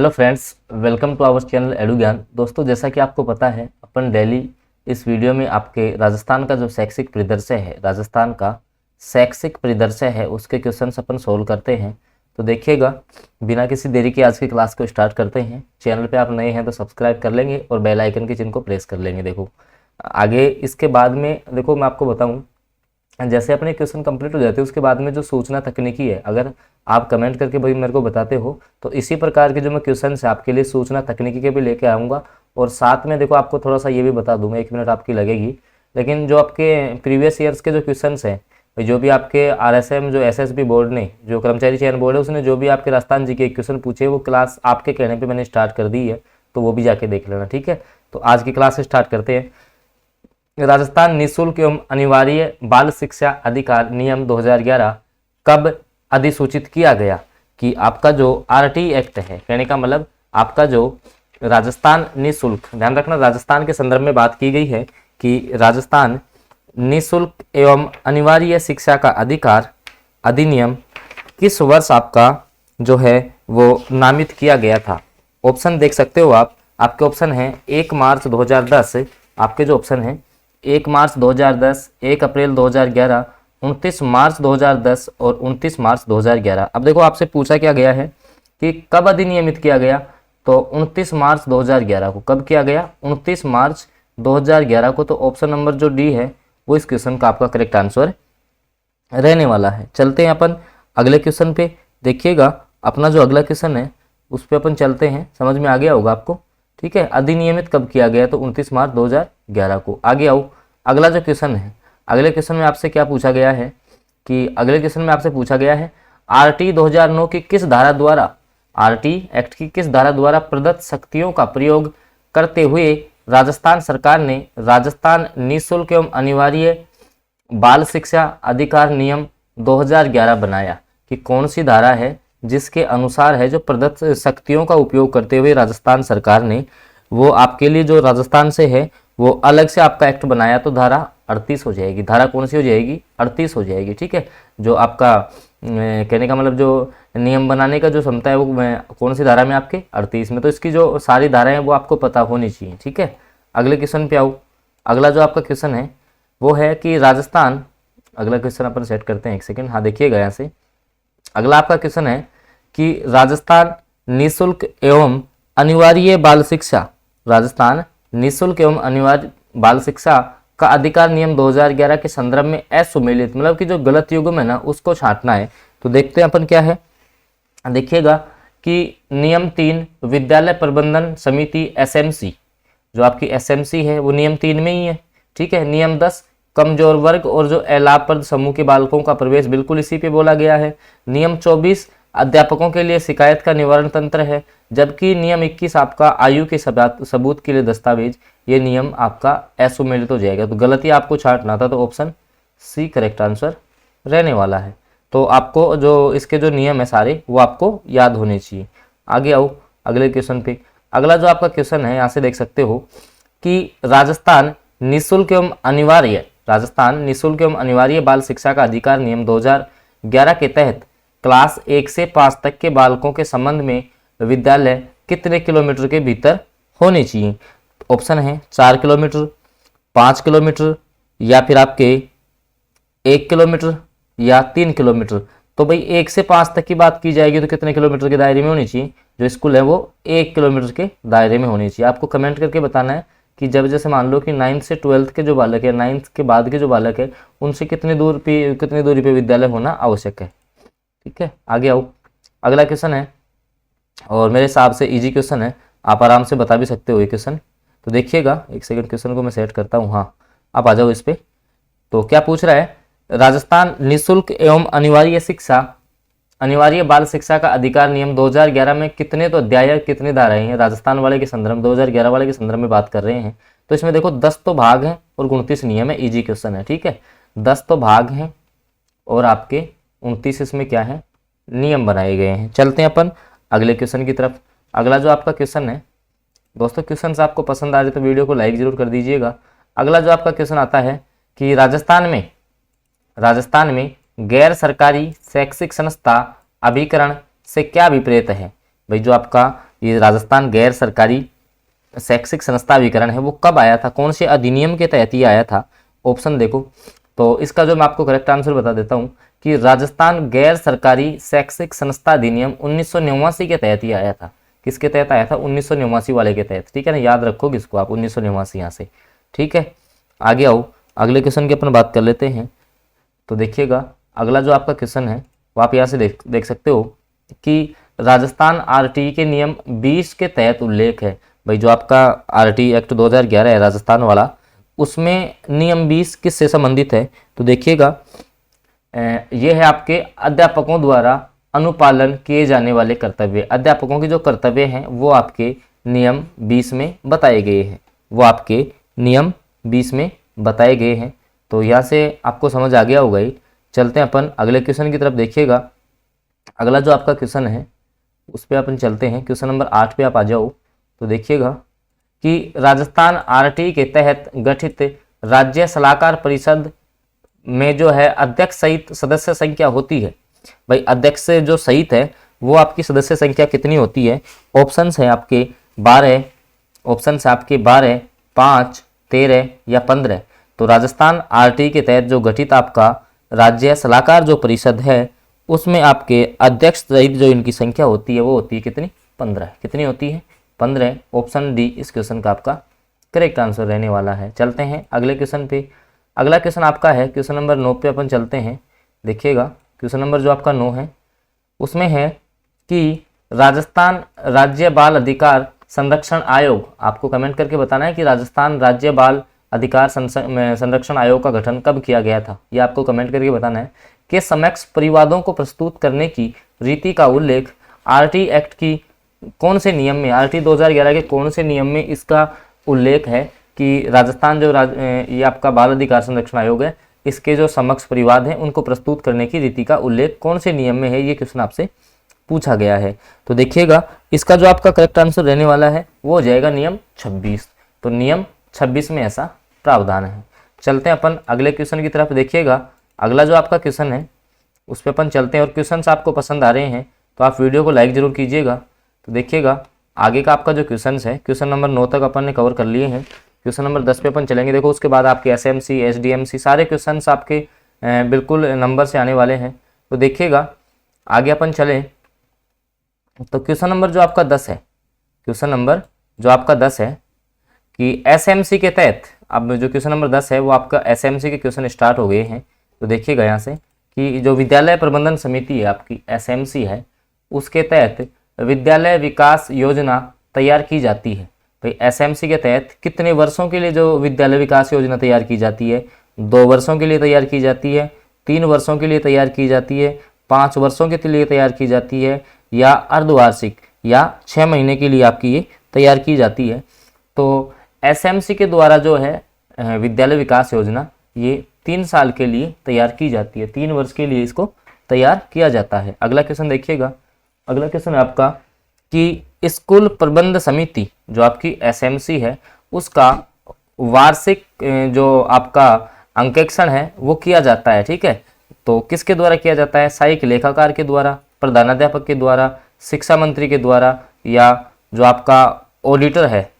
Hello friends, welcome to our channel Edu Gyan. दोस्तों, जैसा कि आपको पता है, अपन डेली इस वीडियो में आपके राजस्थान का जो शैक्षिक परिदृश्य है, राजस्थान का शैक्षिक परिदृश्य है, उसके क्वेश्चंस अपन सोल्व करते हैं। तो देखिएगा, बिना किसी देरी के आज की क्लास को स्टार्ट करते हैं। चैनल पे आप नए हैं तो सब्सक्राइब कर लेंगे और बेल आइकन के चिन्ह को प्रेस कर लेंगे। देखो आगे इसके बाद में देखो मैं आपको बताऊँ, जैसे अपने क्वेश्चन कंप्लीट हो जाते हैं उसके बाद में जो सूचना तकनीकी है, अगर आप कमेंट करके भाई मेरे को बताते हो तो इसी प्रकार के जो मैं क्वेश्चन है आपके लिए सूचना तकनीकी के भी लेके आऊँगा। और साथ में देखो आपको थोड़ा सा ये भी बता दूंगा, 1 मिनट आपकी लगेगी, लेकिन जो आपके प्रीवियस ईयर्स के जो क्वेश्चन हैं, जो भी आपके RSM जो SSB बोर्ड ने, जो कर्मचारी चयन बोर्ड है, उसने जो भी आपके राजस्थान जी के क्वेश्चन पूछे वो क्लास आपके कहने पर मैंने स्टार्ट कर दी है, तो वो भी जाके देख लेना। ठीक है, तो आज की क्लास स्टार्ट करते हैं। राजस्थान निःशुल्क एवं अनिवार्य बाल शिक्षा अधिकार नियम 2011 कब अधिसूचित किया गया? कि आपका जो RT एक्ट है, कहने का मतलब आपका जो राजस्थान निःशुल्क, ध्यान रखना राजस्थान के संदर्भ में बात की गई है कि राजस्थान निःशुल्क एवं अनिवार्य शिक्षा का अधिकार अधिनियम किस वर्ष आपका जो है वो नामित किया गया था? ऑप्शन देख सकते हो आप, आपके ऑप्शन है 1 मार्च 2010, आपके जो ऑप्शन है 1 मार्च 2010, 1 अप्रैल 2011, 29 मार्च 2010 और 29 मार्च 2011। अब देखो आपसे पूछा क्या गया है कि कब अधिनियमित किया गया, तो 29 मार्च 2011 को। कब किया गया? 29 मार्च 2011 को। तो ऑप्शन नंबर जो डी है वो इस क्वेश्चन का आपका करेक्ट आंसर रहने वाला है। चलते हैं अपन अगले क्वेश्चन पे। देखिएगा अपना जो अगला क्वेश्चन है उस पर अपन चलते हैं, समझ में आ गया होगा आपको। ठीक है, अधिनियमित कब किया गया? तो 29 मार्च 2011 को। आगे आओ, अगला जो क्वेश्चन है, अगले क्वेश्चन में आपसे क्या पूछा गया है कि अगले क्वेश्चन में आपसे पूछा गया है RT 2009 की किस धारा द्वारा, RT एक्ट की किस धारा द्वारा प्रदत्त शक्तियों का प्रयोग करते हुए राजस्थान सरकार ने राजस्थान निःशुल्क एवं अनिवार्य बाल शिक्षा अधिकार नियम 2011 बनाया? कि कौन सी धारा है जिसके अनुसार है जो प्रदत्त शक्तियों का उपयोग करते हुए राजस्थान सरकार ने वो आपके लिए जो राजस्थान से है वो अलग से आपका एक्ट बनाया? तो धारा 38 हो जाएगी। धारा कौन सी हो जाएगी? 38 हो जाएगी। ठीक है, जो आपका कहने का मतलब जो नियम बनाने का जो क्षमता है वो कौन सी धारा में? आपके 38 में। तो इसकी जो सारी धाराएं वो आपको पता होनी चाहिए। ठीक है, अगले क्वेश्चन पे आओ। अगला जो आपका क्वेश्चन है वो है कि राजस्थान, अगला क्वेश्चन अपन सेट करते हैं, 1 सेकेंड। हाँ देखिएगा यहाँ से अगला आपका क्वेश्चन है कि राजस्थान निःशुल्क एवं अनिवार्य बाल शिक्षा, राजस्थान निःशुल्क एवं अनिवार्य बाल शिक्षा का अधिकार नियम 2011 के संदर्भ में असुमेलित, मतलब कि जो गलत युग्म है ना उसको छांटना है। तो देखते हैं अपन क्या है। देखिएगा कि नियम 3 विद्यालय प्रबंधन समिति SMC, जो आपकी SMC है वो नियम 3 में ही है। ठीक है, नियम 10 कमजोर वर्ग और जो अलाभप्रद समूह के बालकों का प्रवेश, बिल्कुल इसी पे बोला गया है। नियम 24 अध्यापकों के लिए शिकायत का निवारण तंत्र है, जबकि नियम 21 आपका आयु के सबूत के लिए दस्तावेज, ये नियम आपका असुमेलित हो जाएगा। तो गलती आपको छांटना था, तो ऑप्शन C करेक्ट आंसर रहने वाला है। तो आपको जो इसके जो नियम है सारे वो आपको याद होने चाहिए। आगे आओ अगले क्वेश्चन पे। अगला जो आपका क्वेश्चन है यहाँ से देख सकते हो कि राजस्थान निःशुल्क एवं अनिवार्य, राजस्थान निःशुल्क एवं अनिवार्य बाल शिक्षा का अधिकार नियम 2011 के तहत क्लास 1 से 5 तक के बालकों के संबंध में विद्यालय कितने किलोमीटर के भीतर होने चाहिए? ऑप्शन है 4 किलोमीटर, 5 किलोमीटर या फिर आपके 1 किलोमीटर या 3 किलोमीटर। तो भाई 1 से 5 तक की बात की जाएगी तो कितने किलोमीटर के दायरे में होनी चाहिए? जो स्कूल है वो 1 किलोमीटर के दायरे में होनी चाहिए। आपको कमेंट करके बताना है कि जब जैसे मान लो कि 9th से 12th के जो बालक है, 9th के बाद के जो बालक है, उनसे कितनी दूरी पे विद्यालय होना आवश्यक है। ठीक है, आगे आओ। अगला क्वेश्चन है और मेरे हिसाब से इजी क्वेश्चन है, आप आराम से बता भी सकते हो ये क्वेश्चन। तो देखिएगा 1 सेकंड, क्वेश्चन को मैं सेट करता हूँ। हाँ आप आ जाओ इस पे। तो क्या पूछ रहा है, राजस्थान निःशुल्क एवं अनिवार्य शिक्षा, अनिवार्य बाल शिक्षा का अधिकार नियम 2011 में कितने तो अध्याय, कितनी धाराएं हैं? राजस्थान वाले के संदर्भ, 2011 वाले के संदर्भ में बात कर रहे हैं। तो इसमें देखो 10 तो भाग हैं और 29 नियम है। इजी क्वेश्चन है। ठीक है, 10 तो भाग हैं और आपके 29 इसमें क्या है? नियम बनाए गए हैं। चलते हैं अपन अगले क्वेश्चन की तरफ। अगला जो आपका क्वेश्चन है, दोस्तों क्वेश्चन आपको पसंद आ रहे तो वीडियो को लाइक जरूर कर दीजिएगा। अगला जो आपका क्वेश्चन आता है कि राजस्थान में गैर सरकारी शैक्षिक संस्था अभिकरण से क्या विपरीत है? भाई जो आपका ये राजस्थान गैर सरकारी शैक्षिक संस्था अभिकरण है वो कब आया था, कौन से अधिनियम के तहत ये आया था? ऑप्शन देखो, तो इसका जो मैं आपको करेक्ट आंसर बता देता हूँ कि राजस्थान गैर सरकारी शैक्षिक संस्था अधिनियम 1989 के तहत ही आया था। किसके तहत आया था? 1989 वाले के तहत, ठीक है ना, याद रखोगे इसको आप, 1989 यहाँ से, ठीक है। आगे आओ, अगले क्वेश्चन की अपन बात कर लेते हैं। तो देखिएगा अगला जो आपका क्वेश्चन है वो आप यहाँ से देख सकते हो कि राजस्थान आरटीई के नियम 20 के तहत उल्लेख है। भाई जो आपका आरटीई एक्ट 2011 है राजस्थान वाला, उसमें नियम 20 किससे संबंधित है? तो देखिएगा ये है आपके अध्यापकों द्वारा अनुपालन किए जाने वाले कर्तव्य। अध्यापकों के जो कर्तव्य हैं वो आपके नियम 20 में बताए गए हैं, वो आपके नियम 20 में बताए गए हैं। तो यहाँ से आपको समझ आ गया होगा ही। चलते हैं अपन अगले क्वेश्चन की तरफ। देखिएगा अगला जो आपका क्वेश्चन है उस पर अपन चलते हैं। क्वेश्चन नंबर 8 पे आप आ जाओ। तो देखिएगा कि राजस्थान आरटीई के तहत गठित राज्य सलाहकार परिषद में जो है अध्यक्ष सहित सदस्य संख्या होती है। भाई अध्यक्ष से जो सहित है वो आपकी सदस्य संख्या कितनी होती है? ऑप्शंस है आपके 12, ऑप्शंस है आपके 12, 5, 13 या 15। तो राजस्थान आरटीई के तहत जो गठित आपका राज्य सलाहकार जो परिषद है उसमें आपके अध्यक्ष सहित जो इनकी संख्या होती है वो होती है कितनी? 15। कितनी होती है? 15। ऑप्शन डी इस क्वेश्चन का आपका करेक्ट आंसर रहने वाला है। चलते हैं अगले क्वेश्चन पे। अगला क्वेश्चन आपका है क्वेश्चन नंबर 9 पे अपन चलते हैं। देखिएगा क्वेश्चन नंबर जो आपका 9 है उसमें है कि राजस्थान राज्य बाल अधिकार संरक्षण आयोग, आपको कमेंट करके बताना है कि राजस्थान राज्य बाल अधिकार संरक्षण आयोग का गठन कब किया गया था, ये आपको कमेंट करके बताना है। के समक्ष परिवादों को प्रस्तुत करने की रीति का उल्लेख आरटीई एक्ट की कौन से नियम में, आरटीई 2011 के कौन से नियम में इसका उल्लेख है कि राजस्थान जो ये आपका बाल अधिकार संरक्षण आयोग है इसके जो समक्ष परिवाद हैं उनको प्रस्तुत करने की रीति का उल्लेख कौन से नियम में है, ये क्वेश्चन आपसे पूछा गया है। तो देखिएगा इसका जो आपका करेक्ट आंसर रहने वाला है वो हो जाएगा नियम 26। तो नियम 26 में ऐसा प्रावधान है। चलते हैं अपन अगले क्वेश्चन की तरफ। देखिएगा अगला जो आपका क्वेश्चन है उस पर अपन चलते हैं और क्वेश्चन आपको पसंद आ रहे हैं तो आप वीडियो को लाइक जरूर कीजिएगा। तो देखिएगा आगे का आपका जो क्वेश्चन है क्वेश्चन नंबर 9 तक अपन ने कवर कर लिए हैं। क्वेश्चन नंबर 10 पे अपन चलेंगे। देखो उसके बाद आपके एसएमसी एसडीएमसी सारे क्वेश्चंस आपके बिल्कुल नंबर से आने वाले हैं। तो देखिएगा आगे अपन चले तो क्वेश्चन नंबर जो आपका 10 है, क्वेश्चन नंबर जो आपका 10 है कि एसएमसी के तहत, अब जो क्वेश्चन नंबर 10 है वो आपका एसएमसी के क्वेश्चन स्टार्ट हो गए हैं। तो देखिएगा यहाँ से कि जो विद्यालय प्रबंधन समिति है आपकी एसएमसी है उसके तहत विद्यालय विकास योजना तैयार की जाती है। भाई एसएमसी के तहत कितने वर्षों के लिए जो विद्यालय विकास योजना तैयार की जाती है? 2 वर्षों के लिए तैयार की जाती है, 3 वर्षों के लिए तैयार की जाती है, 5 वर्षों के लिए तैयार की जाती है या अर्धवार्षिक या 6 महीने के लिए आपकी ये तैयार की जाती है। तो एसएमसी के द्वारा जो है विद्यालय विकास योजना ये 3 साल के लिए तैयार की जाती है, 3 वर्ष के लिए इसको तैयार किया जाता है। अगला क्वेश्चन देखिएगा, अगला क्वेश्चन है आपका कि स्कूल प्रबंध समिति जो आपकी एसएमसी है उसका वार्षिक जो आपका अंकेक्षण है वो किया जाता है, ठीक है। तो किसके द्वारा किया जाता है? सहायक लेखाकार के द्वारा, प्रधानाध्यापक के द्वारा, शिक्षा मंत्री के द्वारा या जो आपका ऑडिटर है,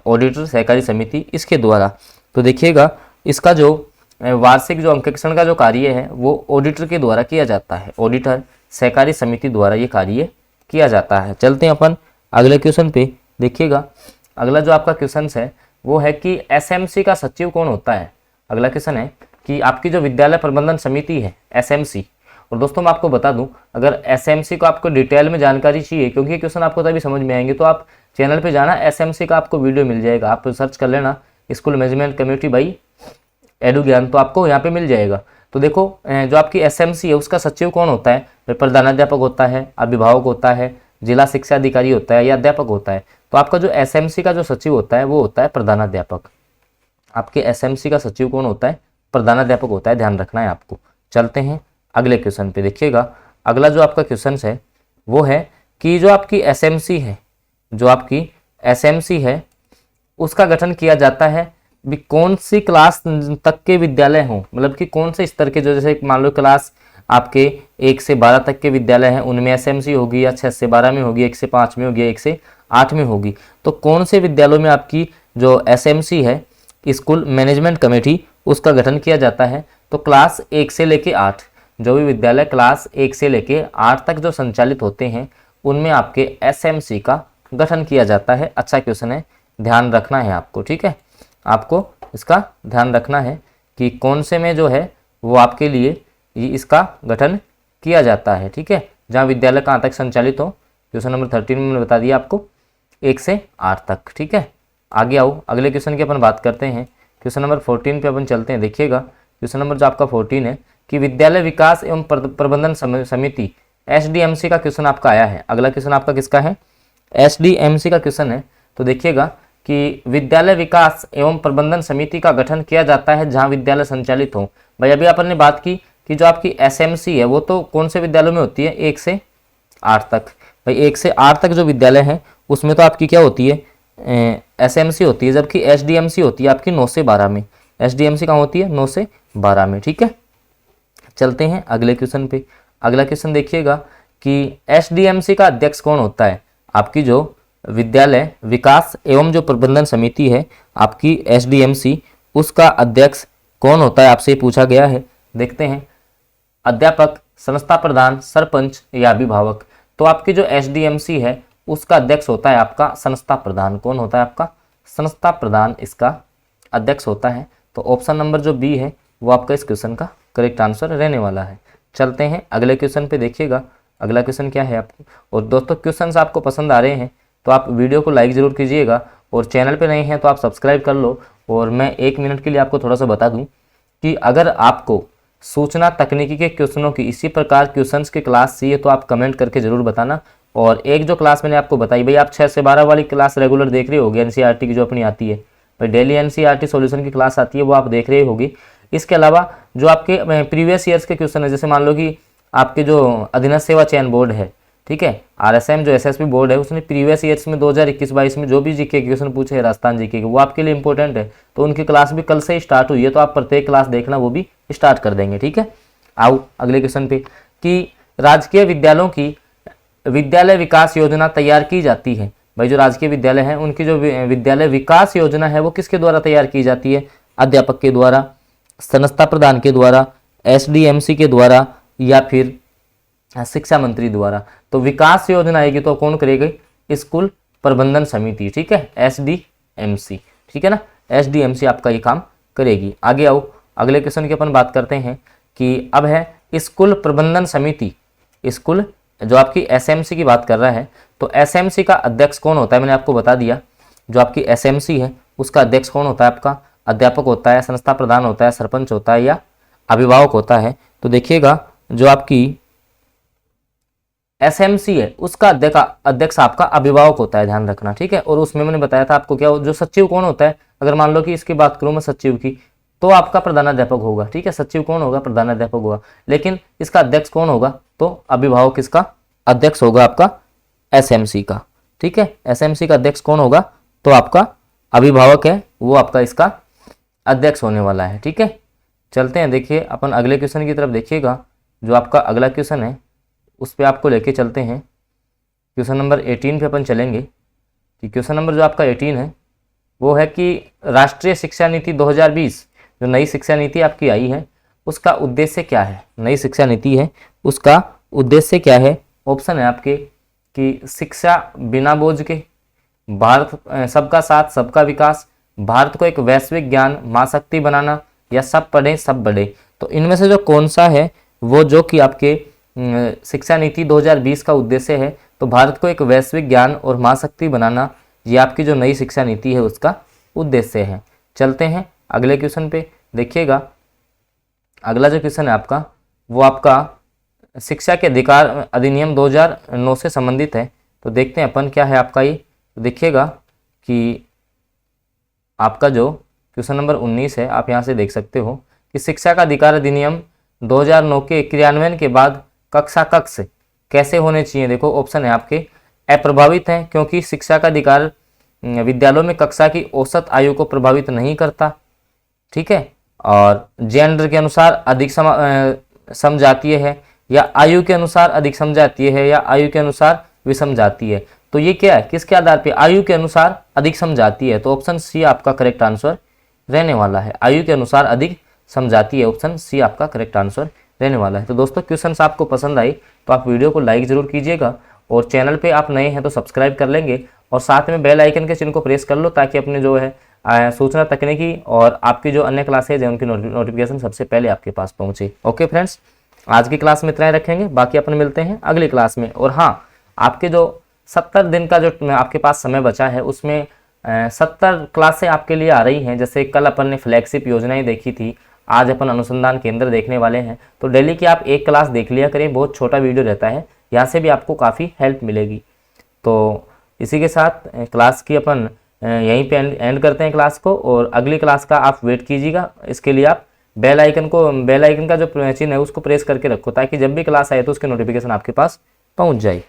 ऑडिटर सहकारी समिति, इसके द्वारा। तो देखिएगा इसका जो वार्षिक जो अंकेक्षण का जो कार्य है वो ऑडिटर के द्वारा किया जाता है, ऑडिटर सहकारी समिति द्वारा ये कार्य किया जाता है। चलते हैं अपन अगले क्वेश्चन पे। देखिएगा अगला जो आपका क्वेश्चन है वो है कि एसएमसी का सचिव कौन होता है। अगला क्वेश्चन है कि आपकी जो विद्यालय प्रबंधन समिति है एसएमसी, और दोस्तों मैं आपको बता दूं अगर एसएमसी को आपको डिटेल में जानकारी चाहिए क्योंकि क्वेश्चन आपको तभी समझ में आएंगे तो आप चैनल पे जाना, एसएमसी का आपको वीडियो मिल जाएगा, आप सर्च कर लेना school management community by edu ज्ञान, तो आपको यहाँ पे मिल जाएगा। तो देखो जो आपकी एसएमसी है उसका सचिव कौन होता है? प्रधानाध्यापक होता है, अभिभावक होता है, जिला शिक्षा अधिकारी होता है या अध्यापक होता है। तो आपका जो एसएमसी का जो सचिव होता है वो होता है प्रधानाध्यापक। आपके एसएमसी का सचिव कौन होता है? प्रधानाध्यापक होता है, ध्यान रखना है आपको। चलते हैं अगले क्वेश्चन पे। देखिएगा अगला जो आपका क्वेश्चन है वो है कि जो आपकी एसएमसी है, जो आपकी एसएमसी है उसका गठन किया जाता है भी कौन सी क्लास तक के विद्यालय हों, मतलब कि कौन से स्तर के, जो जैसे मान लो क्लास आपके 1 से 12 तक के विद्यालय हैं उनमें एसएमसी होगी, या 6 से 12 में होगी, 1 से 5 में होगी, 1 से 8 में होगी। तो कौन से विद्यालयों में आपकी जो एसएमसी है, स्कूल मैनेजमेंट कमेटी, उसका गठन किया जाता है? तो क्लास 1 से लेके 8, जो भी विद्यालय क्लास 1 से लेके 8 तक जो संचालित होते हैं उनमें आपके एसएमसी का गठन किया जाता है। अच्छा क्वेश्चन है, ध्यान रखना है आपको, ठीक है, आपको इसका ध्यान रखना है कि कौन से में जो है वो आपके लिए ये इसका गठन किया जाता है, ठीक है, जहाँ विद्यालय कहाँ तक संचालित हो। क्वेश्चन नंबर 13 में मैंने बता दिया आपको 1 से 8 तक, ठीक है। आगे आओ, अगले क्वेश्चन की अपन बात करते हैं। क्वेश्चन नंबर 14 पे अपन चलते हैं। देखिएगा क्वेश्चन नंबर जो आपका 14 है कि विद्यालय विकास एवं प्रबंधन समिति एसडीएमसी का क्वेश्चन आपका आया है। अगला क्वेश्चन आपका किसका है? एसडीएमसी का क्वेश्चन है। तो देखिएगा कि विद्यालय विकास एवं प्रबंधन समिति का गठन किया जाता है जहां विद्यालय संचालित हो। भाई अभी अपन ने बात की कि जो आपकी एसएमसी है वो तो कौन से विद्यालयों में होती है? 1 से 8 तक। भाई 1 से 8 तक जो विद्यालय है उसमें तो आपकी क्या होती है? एसएमसी होती है, जबकि एसडीएमसी होती है आपकी 9 से 12 में। एसडीएमसी कहाँ होती है? 9 से 12 में, ठीक है। चलते हैं अगले क्वेश्चन पे। अगला क्वेश्चन देखिएगा कि एसडीएमसी का अध्यक्ष कौन होता है? आपकी जो विद्यालय विकास एवं जो प्रबंधन समिति है आपकी एसडीएमसी, उसका अध्यक्ष कौन होता है? आपसे पूछा गया है। देखते हैं, अध्यापक, संस्था प्रधान, सरपंच या अभिभावक। तो आपकी जो एसडीएमसी है उसका अध्यक्ष होता है आपका संस्था प्रधान। कौन होता है आपका? संस्था प्रधान इसका अध्यक्ष होता है। तो ऑप्शन नंबर जो बी है वो आपका इस क्वेश्चन का करेक्ट आंसर रहने वाला है। चलते हैं अगले क्वेश्चन पे। देखिएगा अगला क्वेश्चन क्या है आपको। और दोस्तों क्वेश्चन आपको पसंद आ रहे हैं तो आप वीडियो को लाइक ज़रूर कीजिएगा, और चैनल पे नए हैं तो आप सब्सक्राइब कर लो। और मैं 1 मिनट के लिए आपको थोड़ा सा बता दूं कि अगर आपको सूचना तकनीकी के क्वेश्चनों की इसी प्रकार क्वेश्चंस की क्लास चाहिए तो आप कमेंट करके ज़रूर बताना। और एक जो क्लास मैंने आपको बताई, भाई आप 6 से 12 वाली क्लास रेगुलर देख रहे होगे, एनसीईआरटी की जो अपनी आती है, भाई डेली एनसीईआरटी सॉल्यूशन की क्लास आती है वो आप देख रहे होगी। इसके अलावा जो आपके प्रीवियस ईयर्स के क्वेश्चन है, जैसे मान लो कि आपके जो अधीनस्थ सेवा चयन बोर्ड है, ठीक है, आरएसएम जो एसएसबी बोर्ड है, उसने प्रीवियस ईयर्स में 2021-22 में जो भी जीके क्वेश्चन पूछे हैं राजस्थान जीके के, वो आपके लिए इंपॉर्टेंट है। तो उनकी क्लास भी कल से ही स्टार्ट हुई है, तो आप प्रत्येक क्लास देखना, वो भी स्टार्ट कर देंगे, ठीक है। आओ अगले क्वेश्चन पे कि राजकीय विद्यालयों की विद्यालय विकास योजना तैयार की जाती है। भाई जो राजकीय विद्यालय हैं उनकी जो विद्यालय विकास योजना है वो किसके द्वारा तैयार की जाती है? अध्यापक के द्वारा, संस्था प्रधान के द्वारा, एसडीएमसी के द्वारा, या फिर शिक्षा मंत्री द्वारा। तो विकास योजना आएगी तो कौन करेगी? स्कूल प्रबंधन समिति, ठीक है, एसडीएमसी, ठीक है ना, एसडीएमसी आपका ये काम करेगी। आगे आओ अगले क्वेश्चन की अपन बात करते हैं कि अब है स्कूल प्रबंधन समिति। स्कूल जो आपकी एसएमसी की बात कर रहा है, तो एसएमसी का अध्यक्ष कौन होता है? मैंने आपको बता दिया, जो आपकी एसएमसी है उसका अध्यक्ष कौन होता है? आपका अध्यापक होता है, संस्था प्रधान होता है, सरपंच होता है, या अभिभावक होता है। तो देखिएगा जो आपकी एसएमसी है उसका अध्यक्ष आपका अभिभावक होता है, ध्यान रखना, ठीक है। और उसमें मैंने बताया था आपको क्या, जो सचिव कौन होता है? अगर मान लो कि इसकी बात करूं मैं सचिव की, तो आपका प्रधानाध्यापक होगा, ठीक है। सचिव कौन होगा? प्रधानाध्यापक होगा। लेकिन इसका अध्यक्ष कौन होगा? तो अभिभावक इसका अध्यक्ष होगा आपका एसएमसी का, ठीक है। एसएमसी का अध्यक्ष कौन होगा? तो आपका अभिभावक है, वो आपका इसका अध्यक्ष होने वाला है, ठीक है। चलते हैं, देखिए अपन अगले क्वेश्चन की तरफ। देखिएगा जो आपका अगला क्वेश्चन है उस पर आपको लेके चलते हैं। क्वेश्चन नंबर 18 पे अपन चलेंगे। कि क्वेश्चन नंबर जो आपका 18 है वो है कि राष्ट्रीय शिक्षा नीति 2020, जो नई शिक्षा नीति आपकी आई है, उसका उद्देश्य क्या है? नई शिक्षा नीति है उसका उद्देश्य क्या है? ऑप्शन है आपके कि शिक्षा बिना बोझ के, भारत सबका साथ सबका विकास, भारत को एक वैश्विक ज्ञान महाशक्ति बनाना, या सब पढ़ें सब बढ़े। तो इनमें से जो कौन सा है वो जो कि आपके शिक्षा नीति 2020 का उद्देश्य है? तो भारत को एक वैश्विक ज्ञान और महाशक्ति बनाना, ये आपकी जो नई शिक्षा नीति है उसका उद्देश्य है। चलते हैं अगले क्वेश्चन पे। देखिएगा अगला जो क्वेश्चन है आपका वो आपका शिक्षा के अधिकार अधिनियम 2009 से संबंधित है। तो देखते हैं अपन क्या है आपका ये। तो देखिएगा कि आपका जो क्वेश्चन नंबर 19 है, आप यहाँ से देख सकते हो कि शिक्षा का अधिकार अधिनियम 2009 के क्रियान्वयन के बाद कक्षा कक्ष कैसे होने चाहिए। देखो ऑप्शन है आपके अप्रभावित हैं, क्योंकि शिक्षा का अधिकार विद्यालयों में कक्षा की औसत आयु को प्रभावित नहीं करता, ठीक है। और जेंडर के अनुसार अधिक समजातीय है, या आयु के अनुसार अधिक समजातीय है, या आयु के अनुसार विषम जातीय है। तो ये क्या है, किसके आधार पे, आयु के अनुसार अधिक समझाती है। तो ऑप्शन सी आपका करेक्ट आंसर रहने वाला है, आयु के अनुसार अधिक समझाती है, ऑप्शन सी आपका करेक्ट आंसर रहने वाला है। तो दोस्तों क्वेश्चंस आपको पसंद आई तो आप वीडियो को लाइक जरूर कीजिएगा, और चैनल पे आप नए हैं तो सब्सक्राइब कर लेंगे, और साथ में बेल आइकन के चिन्ह को प्रेस कर लो, ताकि अपने जो है सूचना तकनीकी और आपकी जो अन्य क्लासेज हैं उनकी नोटिफिकेशन सबसे पहले आपके पास पहुंचे। ओके फ्रेंड्स, आज की क्लास में इतना ही रखेंगे, बाकी अपन मिलते हैं अगली क्लास में। और हाँ, आपके जो 70 दिन का जो आपके पास समय बचा है उसमें 70 क्लासें आपके लिए आ रही हैं। जैसे कल अपन ने फ्लैगशिप योजनाएं देखी थी, आज अपन अनुसंधान केंद्र देखने वाले हैं। तो डेली की आप एक क्लास देख लिया करें, बहुत छोटा वीडियो रहता है, यहाँ से भी आपको काफ़ी हेल्प मिलेगी। तो इसी के साथ क्लास की अपन यहीं पे एंड करते हैं क्लास को, और अगली क्लास का आप वेट कीजिएगा। इसके लिए आप बेल आइकन का जो चिन्ह है उसको प्रेस करके रखो, ताकि जब भी क्लास आए तो उसकी नोटिफिकेशन आपके पास पहुंच जाए।